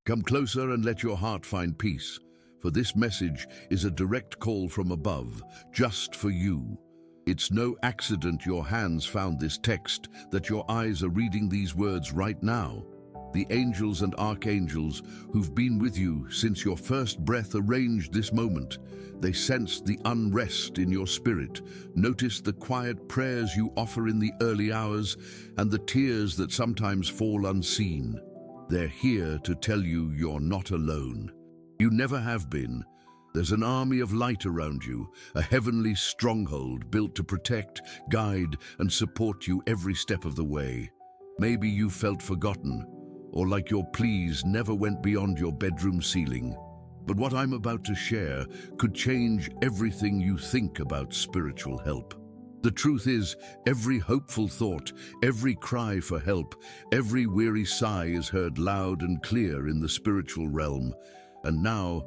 Come closer and let your heart find peace, for this message is a direct call from above, just for you. It's no accident your hands found this text, that your eyes are reading these words right now. The angels and archangels who've been with you since your first breath arranged this moment. They sensed the unrest in your spirit, noticed the quiet prayers you offer in the early hours, and the tears that sometimes fall unseen. They're here to tell you you're not alone. You never have been. There's an army of light around you, a heavenly stronghold built to protect, guide, and support you every step of the way. Maybe you felt forgotten, or like your pleas never went beyond your bedroom ceiling. But what I'm about to share could change everything you think about spiritual help. The truth is, every hopeful thought, every cry for help, every weary sigh is heard loud and clear in the spiritual realm. And now,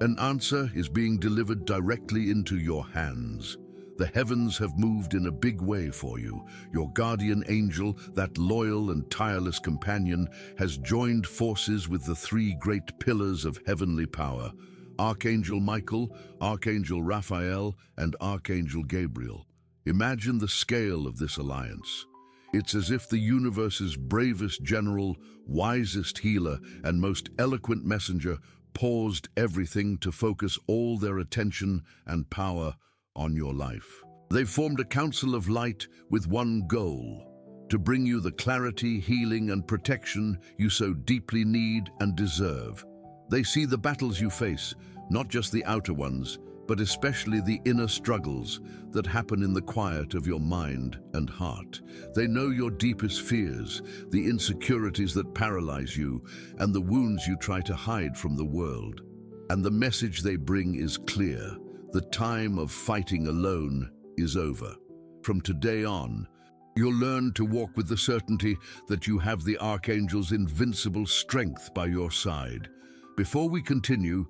an answer is being delivered directly into your hands. The heavens have moved in a big way for you. Your guardian angel, that loyal and tireless companion, has joined forces with the three great pillars of heavenly power: Archangel Michael, Archangel Raphael, and Archangel Gabriel. Imagine the scale of this alliance. It's as if the universe's bravest general, wisest healer, and most eloquent messenger paused everything to focus all their attention and power on your life. They've formed a council of light with one goal: to bring you the clarity, healing, and protection you so deeply need and deserve. They see the battles you face, not just the outer ones, but especially the inner struggles that happen in the quiet of your mind and heart. They know your deepest fears, the insecurities that paralyze you, and the wounds you try to hide from the world. And the message they bring is clear: the time of fighting alone is over. From today on, you'll learn to walk with the certainty that you have the Archangel's invincible strength by your side. Before we continue,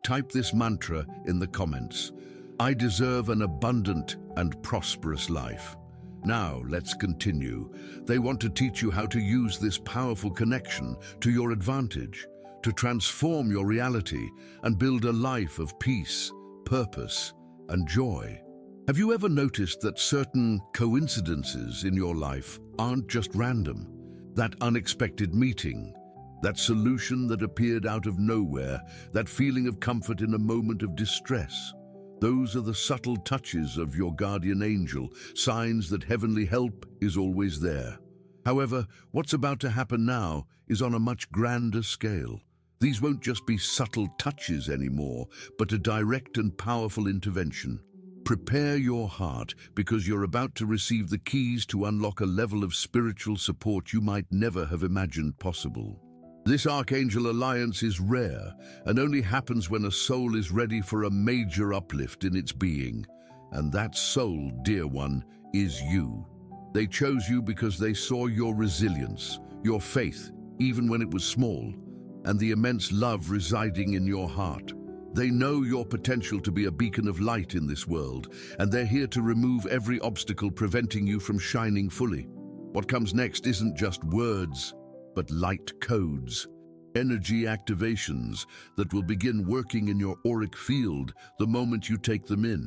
type this mantra in the comments: I deserve an abundant and prosperous life. Now, let's continue. They want to teach you how to use this powerful connection to your advantage, to transform your reality and build a life of peace, purpose, and joy. Have you ever noticed that certain coincidences in your life aren't just random? That unexpected meeting, that solution that appeared out of nowhere, that feeling of comfort in a moment of distress. Those are the subtle touches of your guardian angel, signs that heavenly help is always there. However, what's about to happen now is on a much grander scale. These won't just be subtle touches anymore, but a direct and powerful intervention. Prepare your heart, because you're about to receive the keys to unlock a level of spiritual support you might never have imagined possible. This Archangel alliance is rare and only happens when a soul is ready for a major uplift in its being. And that soul, dear one, is you. They chose you because they saw your resilience, your faith, even when it was small, and the immense love residing in your heart. They know your potential to be a beacon of light in this world, and they're here to remove every obstacle preventing you from shining fully. What comes next isn't just words, but light codes, energy activations that will begin working in your auric field the moment you take them in.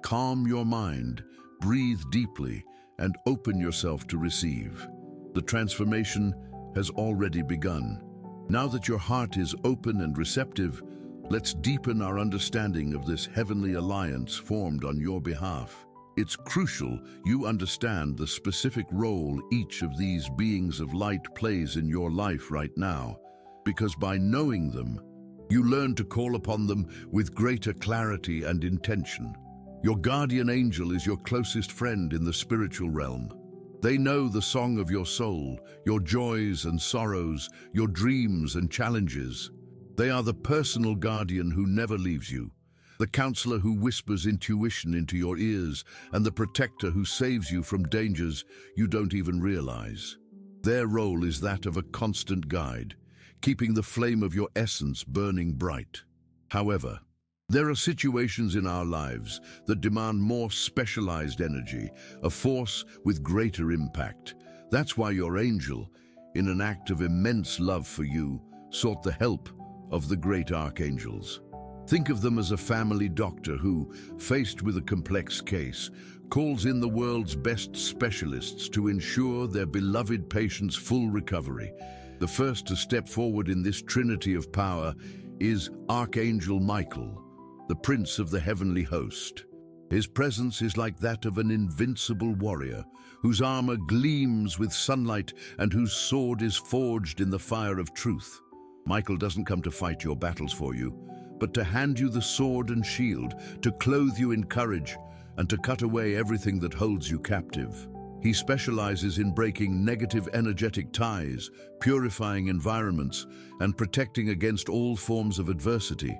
Calm your mind, breathe deeply, and open yourself to receive. The transformation has already begun. Now that your heart is open and receptive, let's deepen our understanding of this heavenly alliance formed on your behalf. It's crucial you understand the specific role each of these beings of light plays in your life right now, because by knowing them, you learn to call upon them with greater clarity and intention. Your guardian angel is your closest friend in the spiritual realm. They know the song of your soul, your joys and sorrows, your dreams and challenges. They are the personal guardian who never leaves you, the counselor who whispers intuition into your ears, and the protector who saves you from dangers you don't even realize. Their role is that of a constant guide, keeping the flame of your essence burning bright. However, there are situations in our lives that demand more specialized energy, a force with greater impact. That's why your angel, in an act of immense love for you, sought the help of the great archangels. Think of them as a family doctor who, faced with a complex case, calls in the world's best specialists to ensure their beloved patient's full recovery. The first to step forward in this trinity of power is Archangel Michael, the prince of the heavenly host. His presence is like that of an invincible warrior, whose armor gleams with sunlight and whose sword is forged in the fire of truth. Michael doesn't come to fight your battles for you, but to hand you the sword and shield, to clothe you in courage, and to cut away everything that holds you captive. He specializes in breaking negative energetic ties, purifying environments, and protecting against all forms of adversity.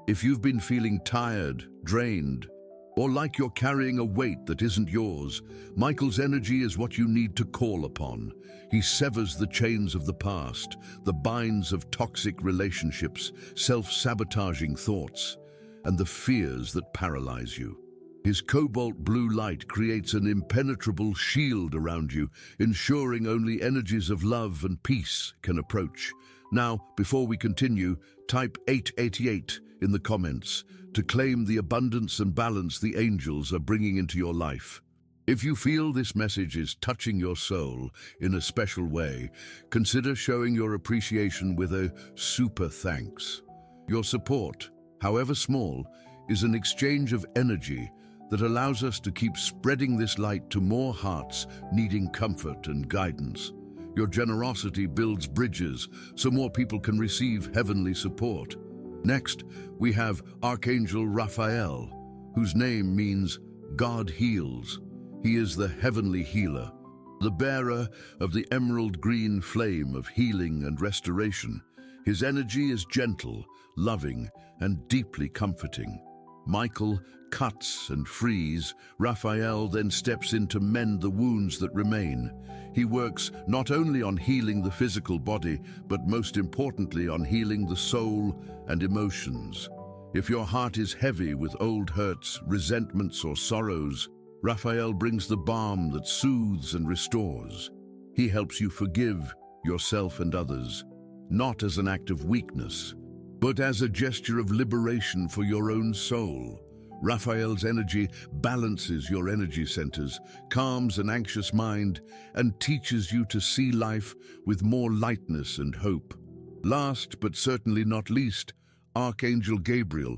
If you've been feeling tired, drained, or like you're carrying a weight that isn't yours, Michael's energy is what you need to call upon. He severs the chains of the past, the binds of toxic relationships, self-sabotaging thoughts, and the fears that paralyze you. His cobalt blue light creates an impenetrable shield around you, ensuring only energies of love and peace can approach. Now, before we continue, type 888 in the comments to claim the abundance and balance the angels are bringing into your life. If you feel this message is touching your soul in a special way, consider showing your appreciation with a super thanks. Your support, however small, is an exchange of energy that allows us to keep spreading this light to more hearts needing comfort and guidance. Your generosity builds bridges so more people can receive heavenly support. Next, we have Archangel Raphael, whose name means God heals. He is the heavenly healer, the bearer of the emerald green flame of healing and restoration. His energy is gentle, loving, and deeply comforting. Michael cuts and frees. Raphael then steps in to mend the wounds that remain. He works not only on healing the physical body, but most importantly on healing the soul and emotions. If your heart is heavy with old hurts, resentments, or sorrows, Raphael brings the balm that soothes and restores. He helps you forgive yourself and others, not as an act of weakness, but as a gesture of liberation for your own soul. Raphael's energy balances your energy centers, calms an anxious mind, and teaches you to see life with more lightness and hope. Last, but certainly not least, Archangel Gabriel,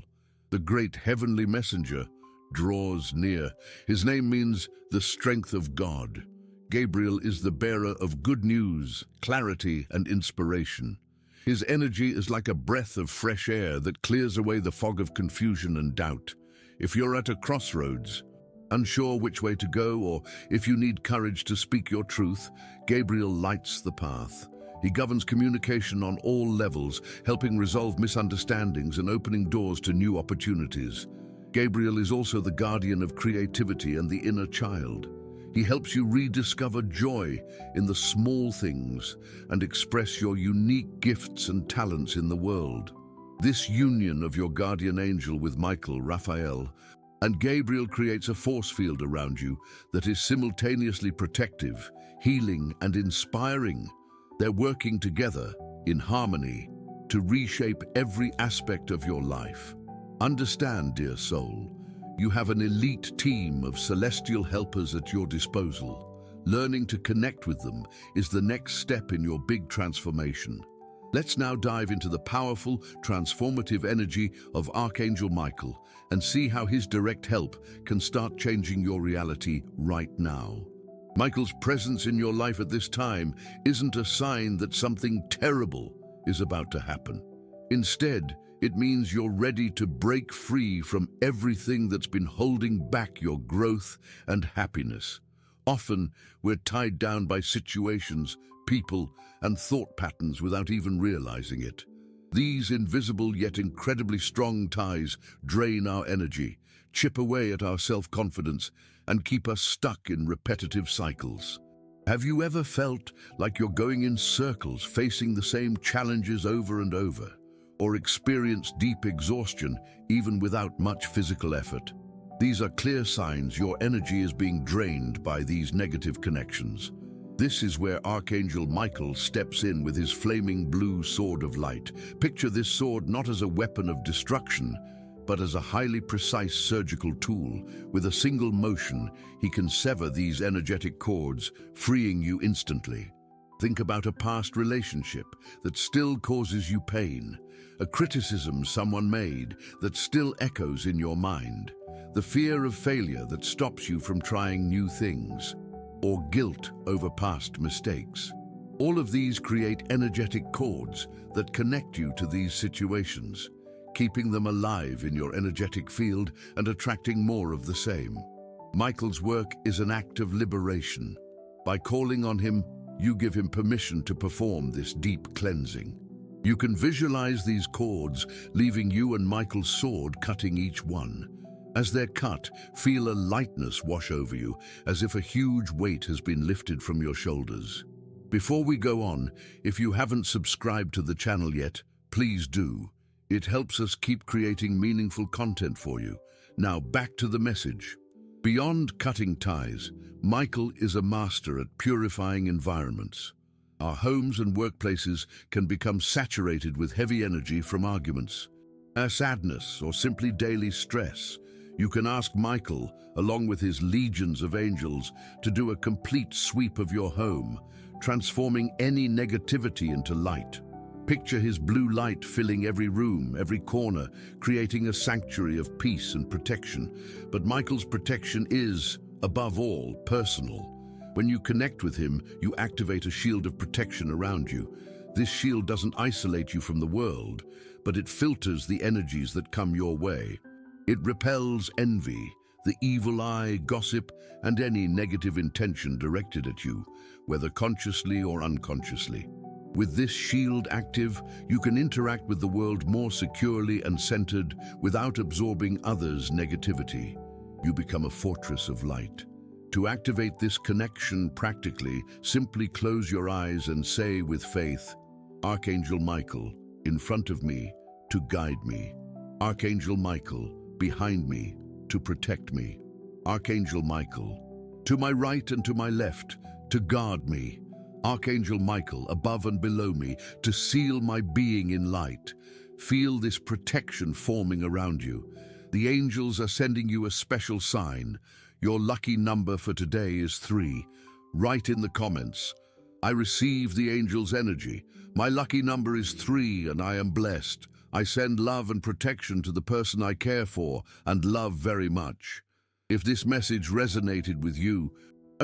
the great heavenly messenger, draws near. His name means the strength of God. Gabriel is the bearer of good news, clarity, and inspiration. His energy is like a breath of fresh air that clears away the fog of confusion and doubt. If you're at a crossroads, unsure which way to go, or if you need courage to speak your truth, Gabriel lights the path. He governs communication on all levels, helping resolve misunderstandings and opening doors to new opportunities. Gabriel is also the guardian of creativity and the inner child. He helps you rediscover joy in the small things and express your unique gifts and talents in the world. This union of your guardian angel with Michael, Raphael, and Gabriel creates a force field around you that is simultaneously protective, healing, and inspiring. They're working together in harmony to reshape every aspect of your life. Understand, dear soul, you have an elite team of celestial helpers at your disposal. Learning to connect with them is the next step in your big transformation. Let's now dive into the powerful, transformative energy of Archangel Michael and see how his direct help can start changing your reality right now. Michael's presence in your life at this time isn't a sign that something terrible is about to happen. Instead, it means you're ready to break free from everything that's been holding back your growth and happiness. Often, we're tied down by situations, people, and thought patterns without even realizing it. These invisible yet incredibly strong ties drain our energy, chip away at our self-confidence, and keep us stuck in repetitive cycles. Have you ever felt like you're going in circles, facing the same challenges over and over, or experienced deep exhaustion even without much physical effort? These are clear signs your energy is being drained by these negative connections. This is where Archangel Michael steps in with his flaming blue sword of light. Picture this sword not as a weapon of destruction, but as a highly precise surgical tool. With a single motion, he can sever these energetic cords, freeing you instantly. Think about a past relationship that still causes you pain, a criticism someone made that still echoes in your mind, the fear of failure that stops you from trying new things, or guilt over past mistakes. All of these create energetic cords that connect you to these situations, keeping them alive in your energetic field and attracting more of the same. Michael's work is an act of liberation. By calling on him, you give him permission to perform this deep cleansing. You can visualize these cords, leaving you and Michael's sword cutting each one. As they're cut, feel a lightness wash over you, as if a huge weight has been lifted from your shoulders. Before we go on, if you haven't subscribed to the channel yet, please do. It helps us keep creating meaningful content for you. Now back to the message. Beyond cutting ties, Michael is a master at purifying environments. Our homes and workplaces can become saturated with heavy energy from arguments, sadness, or simply daily stress. You can ask Michael, along with his legions of angels, to do a complete sweep of your home, transforming any negativity into light. Picture his blue light filling every room, every corner, creating a sanctuary of peace and protection. But Michael's protection is, above all, personal. When you connect with him, you activate a shield of protection around you. This shield doesn't isolate you from the world, but it filters the energies that come your way. It repels envy, the evil eye, gossip, and any negative intention directed at you, whether consciously or unconsciously. With this shield active, you can interact with the world more securely and centered without absorbing others' negativity. You become a fortress of light. To activate this connection practically, simply close your eyes and say with faith, Archangel Michael, in front of me, to guide me. Archangel Michael, behind me, to protect me. Archangel Michael, to my right and to my left, to guard me. Archangel Michael, above and below me, to seal my being in light. Feel this protection forming around you. The angels are sending you a special sign. Your lucky number for today is 3. Write in the comments, I receive the angel's energy. My lucky number is 3 and I am blessed. I send love and protection to the person I care for and love very much. If this message resonated with you,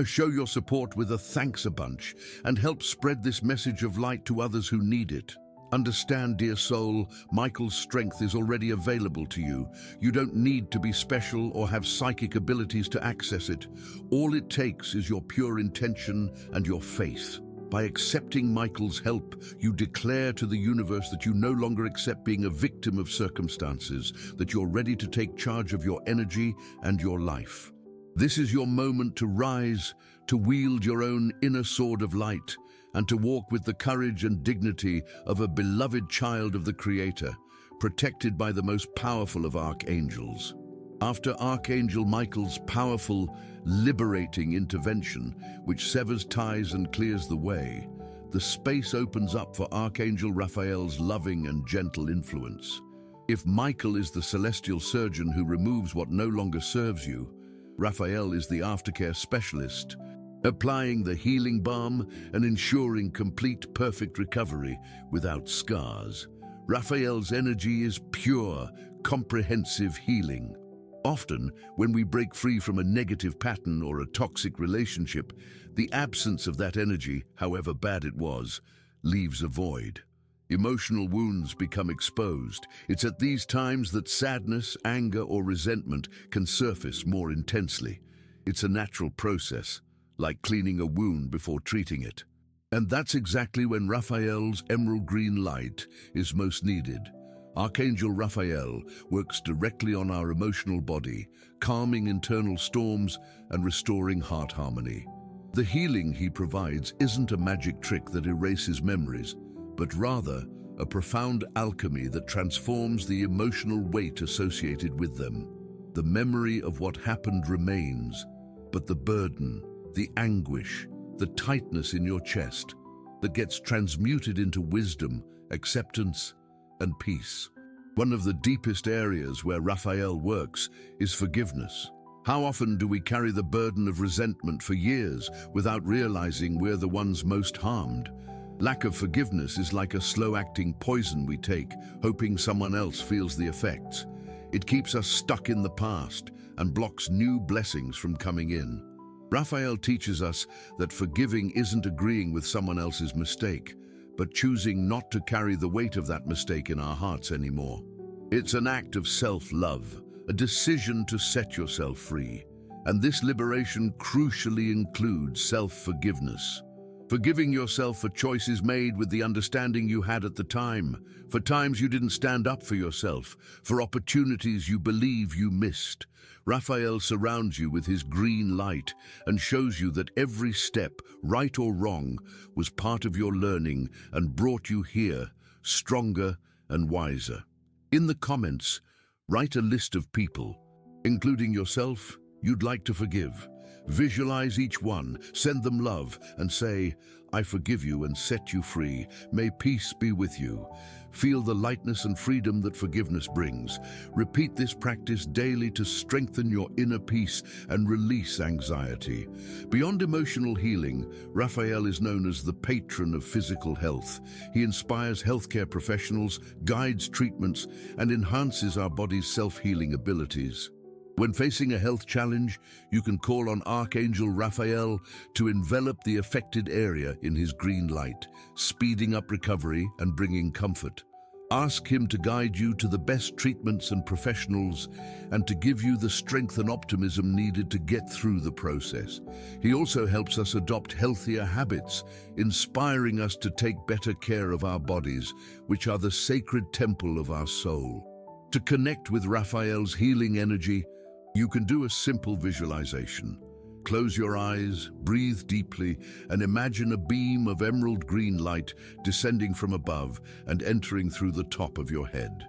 show your support with a thanks a bunch and help spread this message of light to others who need it. Understand, dear soul, Michael's strength is already available to you. You don't need to be special or have psychic abilities to access it. All it takes is your pure intention and your faith. By accepting Michael's help, you declare to the universe that you no longer accept being a victim of circumstances, that you're ready to take charge of your energy and your life. This is your moment to rise, to wield your own inner sword of light, and to walk with the courage and dignity of a beloved child of the Creator, protected by the most powerful of archangels. After Archangel Michael's powerful, liberating intervention, which severs ties and clears the way, the space opens up for Archangel Raphael's loving and gentle influence. If Michael is the celestial surgeon who removes what no longer serves you, Raphael is the aftercare specialist, applying the healing balm and ensuring complete, perfect recovery without scars. Raphael's energy is pure, comprehensive healing. Often, when we break free from a negative pattern or a toxic relationship, the absence of that energy, however bad it was, leaves a void. Emotional wounds become exposed. It's at these times that sadness, anger, or resentment can surface more intensely. It's a natural process, like cleaning a wound before treating it. And that's exactly when Raphael's emerald green light is most needed. Archangel Raphael works directly on our emotional body, calming internal storms and restoring heart harmony. The healing he provides isn't a magic trick that erases memories, but rather a profound alchemy that transforms the emotional weight associated with them. The memory of what happened remains, but the burden, the anguish, the tightness in your chest that gets transmuted into wisdom, acceptance, and peace. One of the deepest areas where Raphael works is forgiveness. How often do we carry the burden of resentment for years without realizing we're the ones most harmed? Lack of forgiveness is like a slow-acting poison we take, hoping someone else feels the effects. It keeps us stuck in the past and blocks new blessings from coming in. Raphael teaches us that forgiving isn't agreeing with someone else's mistake, but choosing not to carry the weight of that mistake in our hearts anymore. It's an act of self-love, a decision to set yourself free. And this liberation crucially includes self-forgiveness. Forgiving yourself for choices made with the understanding you had at the time, for times you didn't stand up for yourself, for opportunities you believe you missed. Raphael surrounds you with his green light and shows you that every step, right or wrong, was part of your learning and brought you here, stronger and wiser. In the comments, write a list of people, including yourself, you'd like to forgive. Visualize each one, send them love, and say, I forgive you and set you free. May peace be with you. Feel the lightness and freedom that forgiveness brings. Repeat this practice daily to strengthen your inner peace and release anxiety. Beyond emotional healing, Raphael is known as the patron of physical health. He inspires healthcare professionals, guides treatments, and enhances our body's self-healing abilities. When facing a health challenge, you can call on Archangel Raphael to envelop the affected area in his green light, speeding up recovery and bringing comfort. Ask him to guide you to the best treatments and professionals and to give you the strength and optimism needed to get through the process. He also helps us adopt healthier habits, inspiring us to take better care of our bodies, which are the sacred temple of our soul. To connect with Raphael's healing energy, you can do a simple visualization. Close your eyes, breathe deeply, and imagine a beam of emerald green light descending from above and entering through the top of your head.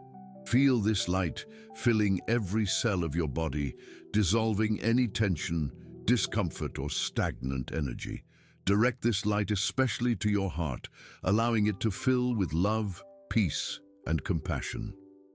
Feel this light filling every cell of your body, dissolving any tension, discomfort, or stagnant energy. Direct this light especially to your heart, allowing it to fill with love, peace, and compassion.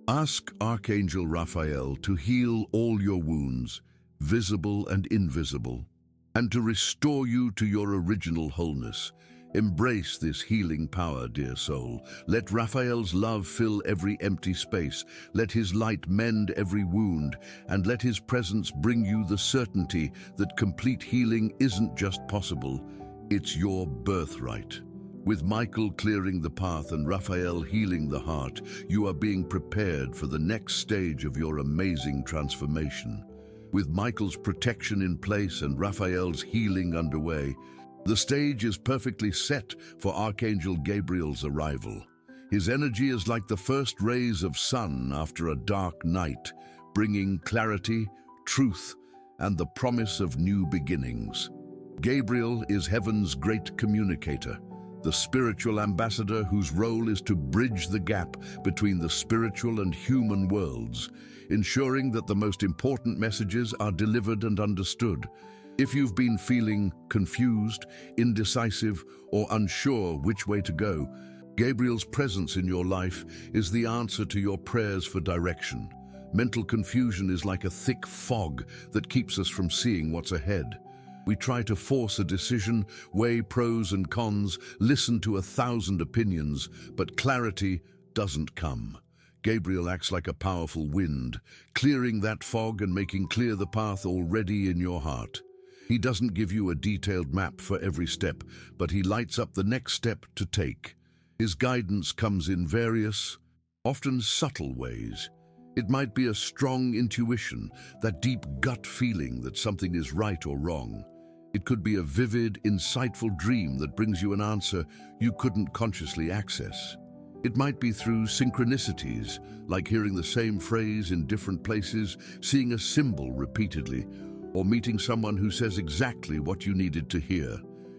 Ask Archangel Raphael to heal all your wounds, visible and invisible, and to restore you to your original wholeness. Embrace this healing power, dear soul. Let Raphael's love fill every empty space. Let his light mend every wound, and let his presence bring you the certainty that complete healing isn't just possible, it's your birthright. With Michael clearing the path and Raphael healing the heart, you are being prepared for the next stage of your amazing transformation. With Michael's protection in place and Raphael's healing underway, the stage is perfectly set for Archangel Gabriel's arrival. His energy is like the first rays of sun after a dark night, bringing clarity, truth, and the promise of new beginnings. Gabriel is heaven's great communicator, the spiritual ambassador whose role is to bridge the gap between the spiritual and human worlds, ensuring that the most important messages are delivered and understood. If you've been feeling confused, indecisive, or unsure which way to go, Gabriel's presence in your life is the answer to your prayers for direction. Mental confusion is like a thick fog that keeps us from seeing what's ahead. We try to force a decision, weigh pros and cons, listen to 1,000 opinions, but clarity doesn't come. Gabriel acts like a powerful wind, clearing that fog and making clear the path already in your heart. He doesn't give you a detailed map for every step, but he lights up the next step to take. His guidance comes in various, often subtle ways. It might be a strong intuition, that deep gut feeling that something is right or wrong. It could be a vivid, insightful dream that brings you an answer you couldn't consciously access. It might be through synchronicities, like hearing the same phrase in different places, seeing a symbol repeatedly, or meeting someone who says exactly what you needed to hear.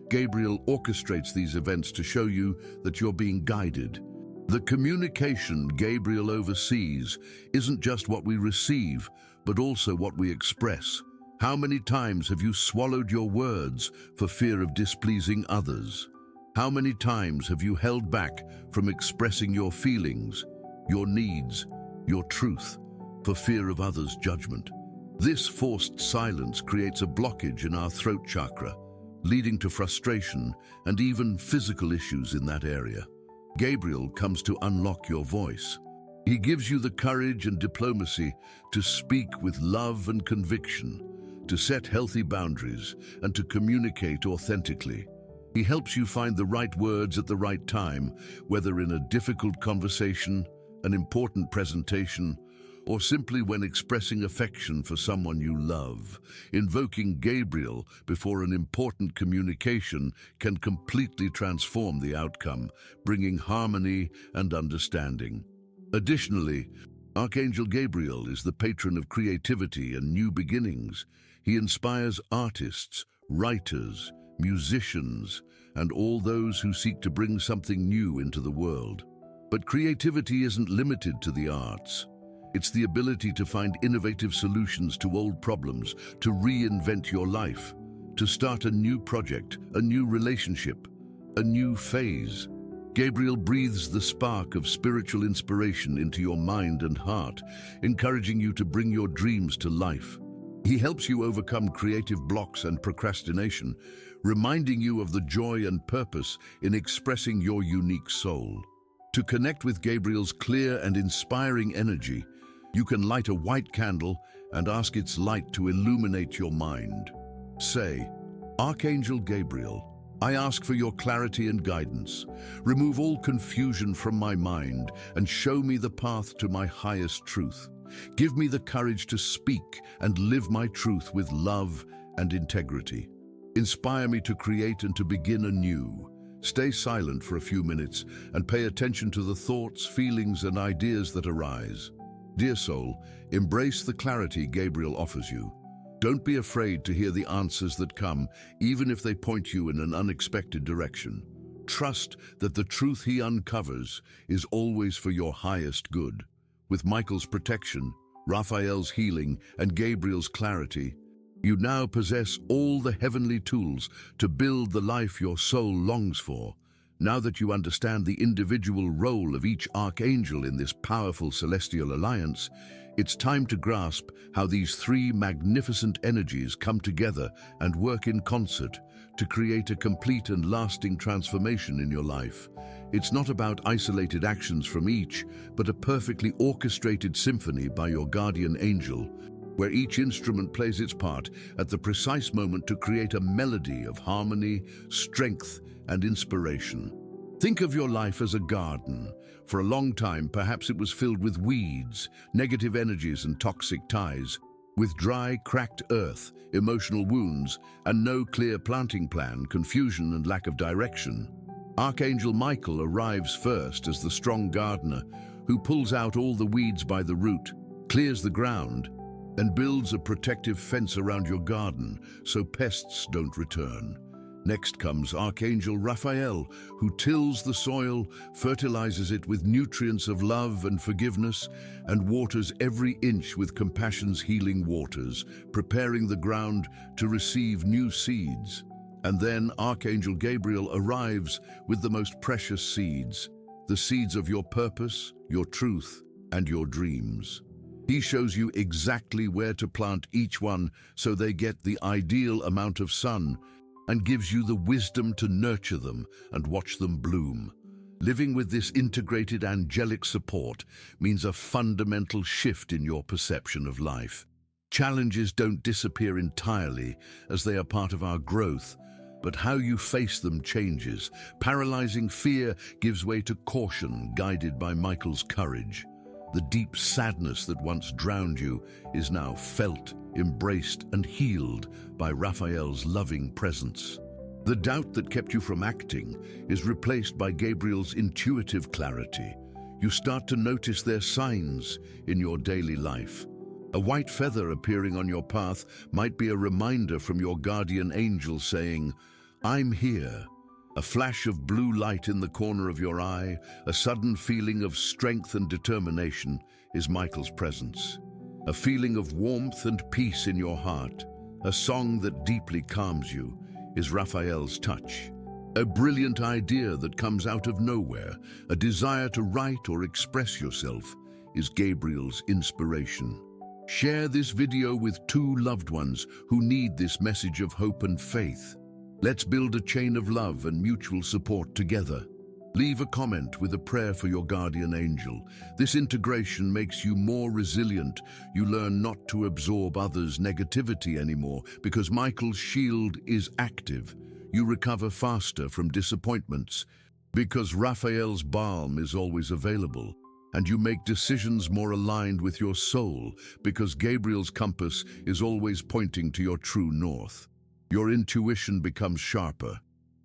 Gabriel orchestrates these events to show you that you're being guided. The communication Gabriel oversees isn't just what we receive, but also what we express. How many times have you swallowed your words for fear of displeasing others? How many times have you held back from expressing your feelings, your needs, your truth, for fear of others' judgment? This forced silence creates a blockage in our throat chakra, leading to frustration and even physical issues in that area. Gabriel comes to unlock your voice. He gives you the courage and diplomacy to speak with love and conviction, to set healthy boundaries, and to communicate authentically. He helps you find the right words at the right time, whether in a difficult conversation, an important presentation, or simply when expressing affection for someone you love. Invoking Gabriel before an important communication can completely transform the outcome, bringing harmony and understanding. Additionally, Archangel Gabriel is the patron of creativity and new beginnings. He inspires artists, writers, musicians, and all those who seek to bring something new into the world. But creativity isn't limited to the arts. It's the ability to find innovative solutions to old problems, to reinvent your life, to start a new project, a new relationship, a new phase. Gabriel breathes the spark of spiritual inspiration into your mind and heart, encouraging you to bring your dreams to life. He helps you overcome creative blocks and procrastination, reminding you of the joy and purpose in expressing your unique soul. To connect with Gabriel's clear and inspiring energy, you can light a white candle and ask its light to illuminate your mind. Say, Archangel Gabriel, I ask for your clarity and guidance. Remove all confusion from my mind and show me the path to my highest truth. Give me the courage to speak and live my truth with love and integrity. Inspire me to create and to begin anew. Stay silent for a few minutes and pay attention to the thoughts, feelings, and ideas that arise. Dear soul, embrace the clarity Gabriel offers you. Don't be afraid to hear the answers that come, even if they point you in an unexpected direction. Trust that the truth he uncovers is always for your highest good. With Michael's protection, Raphael's healing, and Gabriel's clarity, you now possess all the heavenly tools to build the life your soul longs for. Now that you understand the individual role of each archangel in this powerful celestial alliance, it's time to grasp how these three magnificent energies come together and work in concert to create a complete and lasting transformation in your life. It's not about isolated actions from each, but a perfectly orchestrated symphony by your guardian angel, where each instrument plays its part at the precise moment to create a melody of harmony, strength, and inspiration. Think of your life as a garden. For a long time, perhaps it was filled with weeds, negative energies, and toxic ties. With dry, cracked earth, emotional wounds, and no clear planting plan, confusion and lack of direction. Archangel Michael arrives first as the strong gardener who pulls out all the weeds by the root, clears the ground, and builds a protective fence around your garden so pests don't return. Next comes Archangel Raphael, who tills the soil, fertilizes it with nutrients of love and forgiveness, and waters every inch with compassion's healing waters, preparing the ground to receive new seeds. And then Archangel Gabriel arrives with the most precious seeds, the seeds of your purpose, your truth, and your dreams. He shows you exactly where to plant each one so they get the ideal amount of sun, and gives you the wisdom to nurture them and watch them bloom. Living with this integrated angelic support means a fundamental shift in your perception of life. Challenges don't disappear entirely as they are part of our growth, but how you face them changes. Paralyzing fear gives way to caution, guided by Michael's courage. The deep sadness that once drowned you is now felt, embraced, and healed by Raphael's loving presence. The doubt that kept you from acting is replaced by Gabriel's intuitive clarity. You start to notice their signs in your daily life. A white feather appearing on your path might be a reminder from your guardian angel saying, "I'm here." A flash of blue light in the corner of your eye, a sudden feeling of strength and determination is Michael's presence. A feeling of warmth and peace in your heart A song that deeply calms you is Raphael's touch. A brilliant idea that comes out of nowhere, a desire to write or express yourself, is Gabriel's inspiration. Share this video with 2 loved ones who need this message of hope and faith. Let's build a chain of love and mutual support together. Leave a comment with a prayer for your guardian angel. This integration makes you more resilient. You learn not to absorb others' negativity anymore because Michael's shield is active. You recover faster from disappointments because Raphael's balm is always available. And you make decisions more aligned with your soul because Gabriel's compass is always pointing to your true north. Your intuition becomes sharper.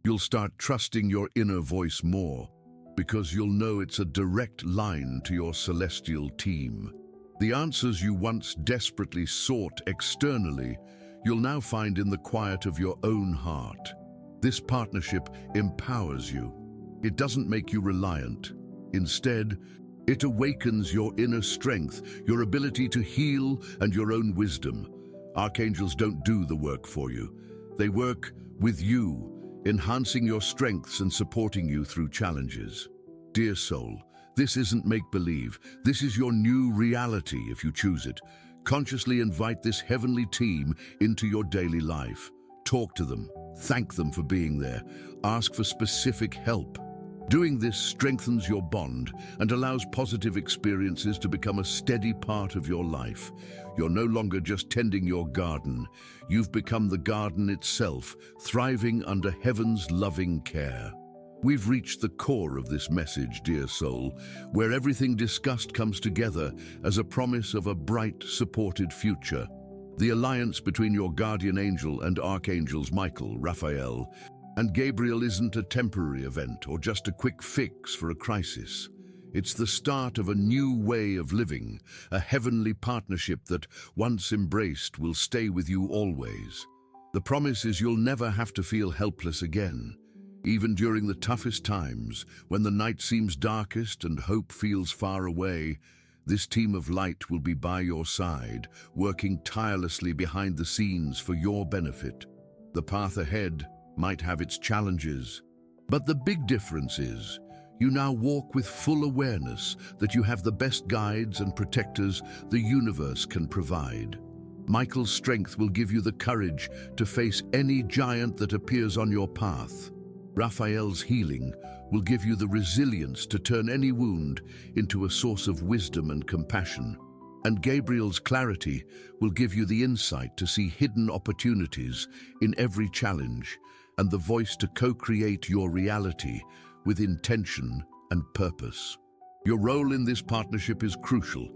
You'll start trusting your inner voice more because you'll know it's a direct line to your celestial team. The answers you once desperately sought externally, you'll now find in the quiet of your own heart. This partnership empowers you. It doesn't make you reliant. Instead, it awakens your inner strength, your ability to heal, and your own wisdom. Archangels don't do the work for you. They work with you, enhancing your strengths and supporting you through challenges. Dear soul, this isn't make-believe. This is your new reality if you choose it. Consciously invite this heavenly team into your daily life. Talk to them. Thank them for being there. Ask for specific help. Doing this strengthens your bond and allows positive experiences to become a steady part of your life. You're no longer just tending your garden. You've become the garden itself, thriving under heaven's loving care. We've reached the core of this message, dear soul, where everything discussed comes together as a promise of a bright, supported future. The alliance between your guardian angel and archangels Michael, Raphael, and Gabriel isn't a temporary event or just a quick fix for a crisis. It's the start of a new way of living, a heavenly partnership that, once embraced, will stay with you always. The promise is you'll never have to feel helpless again. Even during the toughest times, when the night seems darkest and hope feels far away, this team of light will be by your side, working tirelessly behind the scenes for your benefit. The path ahead might have its challenges, but the big difference is you now walk with full awareness that you have the best guides and protectors the universe can provide. Michael's strength will give you the courage to face any giant that appears on your path. Raphael's healing will give you the resilience to turn any wound into a source of wisdom and compassion. And Gabriel's clarity will give you the insight to see hidden opportunities in every challenge and the voice to co-create your reality with intention and purpose. Your role in this partnership is crucial.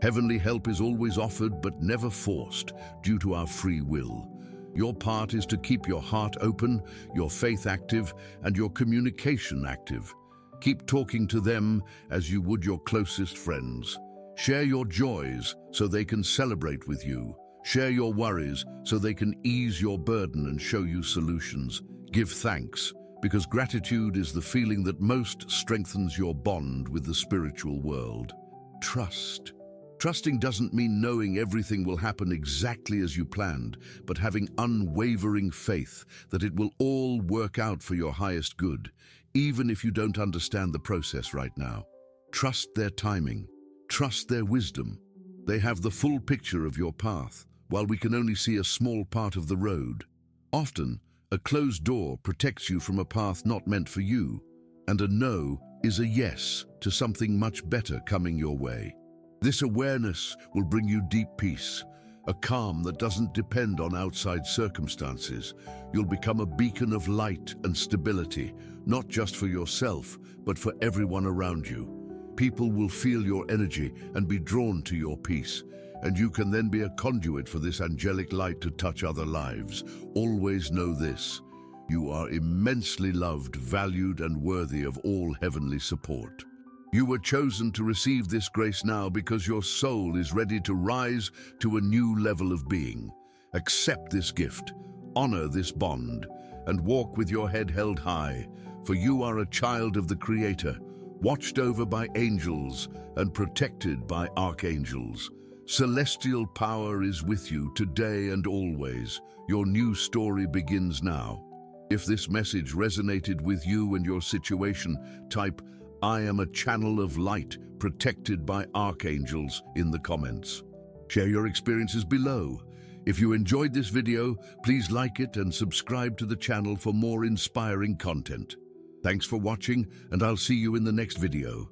Heavenly help is always offered but never forced due to our free will. Your part is to keep your heart open, your faith active, and your communication active. Keep talking to them as you would your closest friends. Share your joys so they can celebrate with you. Share your worries so they can ease your burden and show you solutions. Give thanks, because gratitude is the feeling that most strengthens your bond with the spiritual world. Trust. Trusting doesn't mean knowing everything will happen exactly as you planned, but having unwavering faith that it will all work out for your highest good, even if you don't understand the process right now. Trust their timing. Trust their wisdom. They have the full picture of your path, while we can only see a small part of the road. Often, a closed door protects you from a path not meant for you, and a no is a yes to something much better coming your way. This awareness will bring you deep peace, a calm that doesn't depend on outside circumstances. You'll become a beacon of light and stability, not just for yourself, but for everyone around you. People will feel your energy and be drawn to your peace, and you can then be a conduit for this angelic light to touch other lives. Always know this: you are immensely loved, valued, and worthy of all heavenly support. You were chosen to receive this grace now because your soul is ready to rise to a new level of being. Accept this gift, honor this bond, and walk with your head held high, for you are a child of the Creator, watched over by angels and protected by archangels. Celestial power is with you today and always. Your new story begins now. If this message resonated with you and your situation, type, "I am a channel of light, protected by archangels," in the comments. Share your experiences below. If you enjoyed this video, please like it and subscribe to the channel for more inspiring content. Thanks for watching, and I'll see you in the next video.